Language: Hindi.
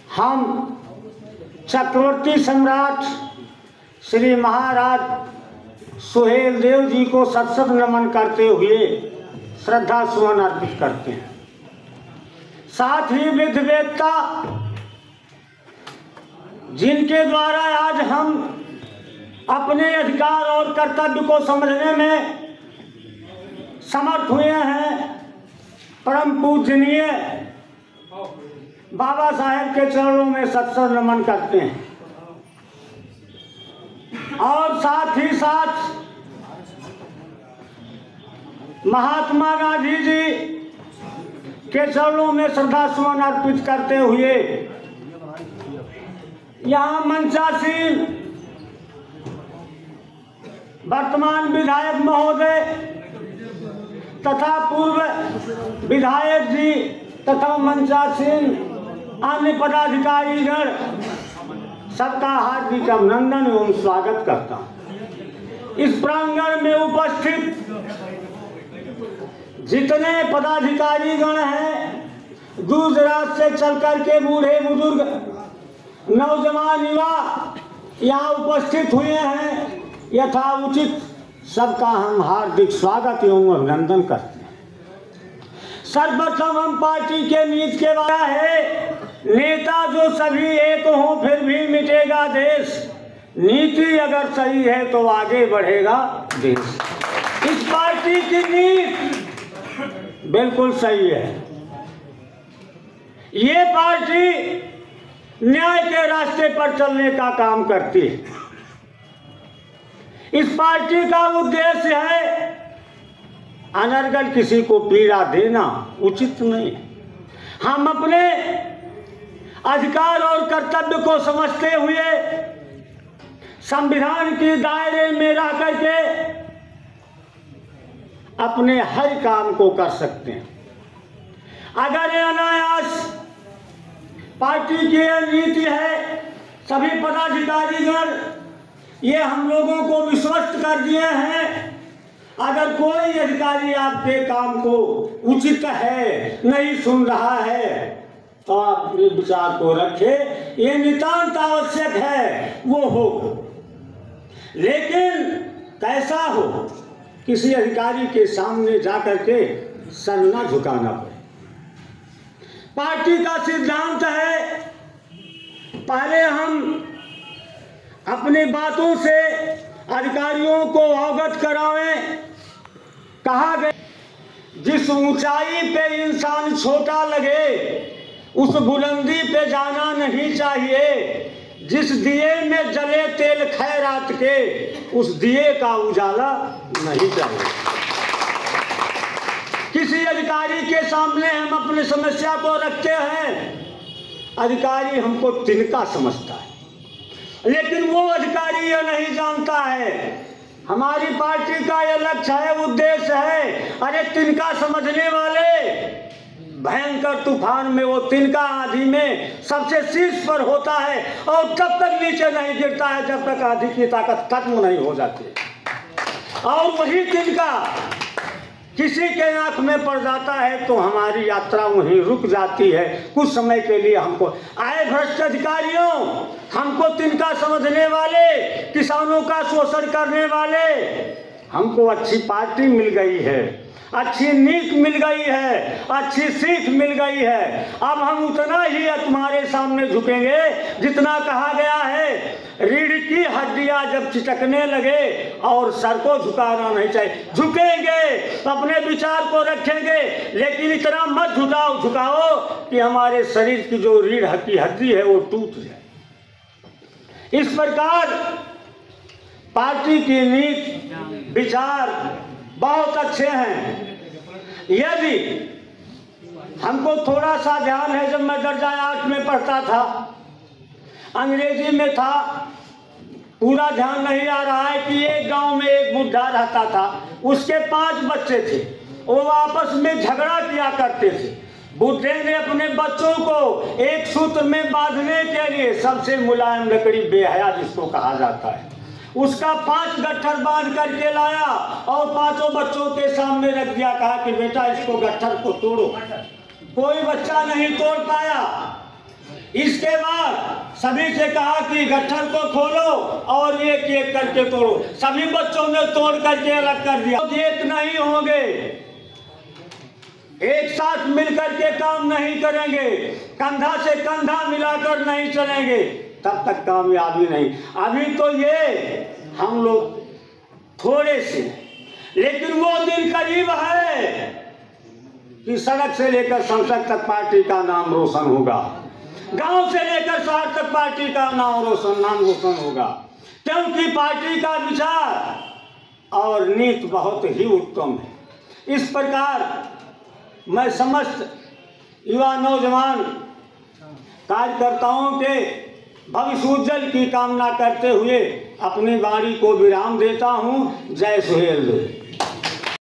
हम चक्रवर्ती सम्राट श्री महाराज सुहेल देव जी को सत नमन करते हुए श्रद्धा सुमन अर्पित करते हैं। साथ ही विधि वेदता जिनके द्वारा आज हम अपने अधिकार और कर्तव्य को समझने में समर्थ हुए हैं, परम पूजनीय बाबा साहेब के चरणों में सत नमन करते हैं। और साथ ही साथ महात्मा गांधी जी के चरणों में श्रद्धा सुमन अर्पित करते हुए यहाँ मंचासीन वर्तमान विधायक महोदय तथा पूर्व विधायक जी तथा मंचासीन अन्य पदाधिकारीगण सबका हार्दिक अभिनंदन एवं स्वागत करता हूँ। इस प्रांगण में उपस्थित जितने पदाधिकारीगण हैं, दूर दराज से चल करके बूढ़े बुजुर्ग नौजवान युवा यहाँ उपस्थित हुए हैं, यथाउचित सबका हम हार्दिक स्वागत एवं अभिनंदन करते हैं। सर्वप्रथम हम पार्टी के नीति के बारे है, नेता जो सभी एक हों फिर भी मिटेगा देश, नीति अगर सही है तो आगे बढ़ेगा देश। इस पार्टी की नीति बिल्कुल सही है। ये पार्टी न्याय के रास्ते पर चलने का काम करती है। इस पार्टी का उद्देश्य है अनर्गल किसी को पीड़ा देना उचित नहीं। हम अपने अधिकार और कर्तव्य को समझते हुए संविधान के दायरे में रह करके अपने हर काम को कर सकते हैं। अगर ये अनायास पार्टी की नीति है, सभी पदाधिकारीगण ये हम लोगों को विश्वस्त कर दिए हैं, अगर कोई अधिकारी आपके काम को उचित है नहीं सुन रहा है तो आप अपने विचार को रखें, ये नितांत आवश्यक है वो हो। लेकिन कैसा हो, किसी अधिकारी के सामने जाकर के सर न झुकाना पड़े। पार्टी का सिद्धांत है पहले हम अपनी बातों से अधिकारियों को अवगत करावें। कहा गया जिस ऊंचाई पे इंसान छोटा लगे उस बुलंदी पे जाना नहीं चाहिए। जिस दिए में जले तेल खैरात के उस दिए का उजाला नहीं चाहिए। किसी अधिकारी के सामने हम अपनी समस्या को रखते हैं, अधिकारी हमको तिनका समझता है, लेकिन वो अधिकारी यह नहीं जानता है हमारी पार्टी का यह लक्ष्य है, उद्देश्य है। अरे तिनका समझने वाले भयंकर तूफान में वो तिनका आंधी में सबसे शीर्ष पर होता है और तब तक नीचे नहीं गिरता है जब तक आंधी की ताकत खत्म नहीं हो जाती। और वही तिनका किसी के आंख में पड़ जाता है तो हमारी यात्रा वहीं रुक जाती है कुछ समय के लिए। हमको आए भ्रष्ट अधिकारियों, हमको तिनका समझने वाले, किसानों का शोषण करने वाले, हमको अच्छी पार्टी मिल गई है, अच्छी नीति मिल गई है, अच्छी सीख मिल गई है। अब हम उतना ही तुम्हारे सामने झुकेंगे जितना कहा गया है रीढ़ की हड्डियां जब चिटकने लगे और सर को झुकाना नहीं चाहिए। झुकेंगे, अपने विचार को रखेंगे, लेकिन इतना मत झुकाओ कि हमारे शरीर की जो रीढ़ की हड्डी है वो टूट जाए। इस प्रकार पार्टी की नीति विचार बहुत अच्छे हैं। यदि हमको थोड़ा सा ध्यान है, जब मैं दर्जा 8 में पढ़ता था, अंग्रेजी में था, पूरा ध्यान नहीं आ रहा है कि एक गांव में एक बुढ़ा रहता था, उसके 5 बच्चे थे, वो आपस में झगड़ा किया करते थे। बुढ़े ने अपने बच्चों को एक सूत्र में बांधने के लिए सबसे मुलायम लकड़ी बेहया जिसको कहा जाता है उसका 5 गट्ठर बांध करके लाया और 5 बच्चों के सामने रख दिया। कहा कि बेटा इसको गट्ठर को तोड़ो। कोई बच्चा नहीं तोड़ पाया। इसके बाद सभी से कहा कि गट्ठर को खोलो और एक एक करके तोड़ो। सभी बच्चों ने तोड़ करके अलग कर दिया। एक नहीं होंगे, एक साथ मिलकर के काम नहीं करेंगे, कंधा से कंधा मिलाकर नहीं चलेंगे, तब तक कामयाबी नहीं। अभी तो ये हम लोग थोड़े से, लेकिन वो दिन करीब है कि सड़क से लेकर संसद तक पार्टी का नाम रोशन होगा, गांव से लेकर शहर तक पार्टी का नाम रोशन होगा, क्योंकि पार्टी का विचार और नीति बहुत ही उत्तम है। इस प्रकार मैं समस्त युवा नौजवान कार्यकर्ताओं के भविष्य उज्जवल की कामना करते हुए अपनी वाणी को विराम देता हूँ। जय सुहेल।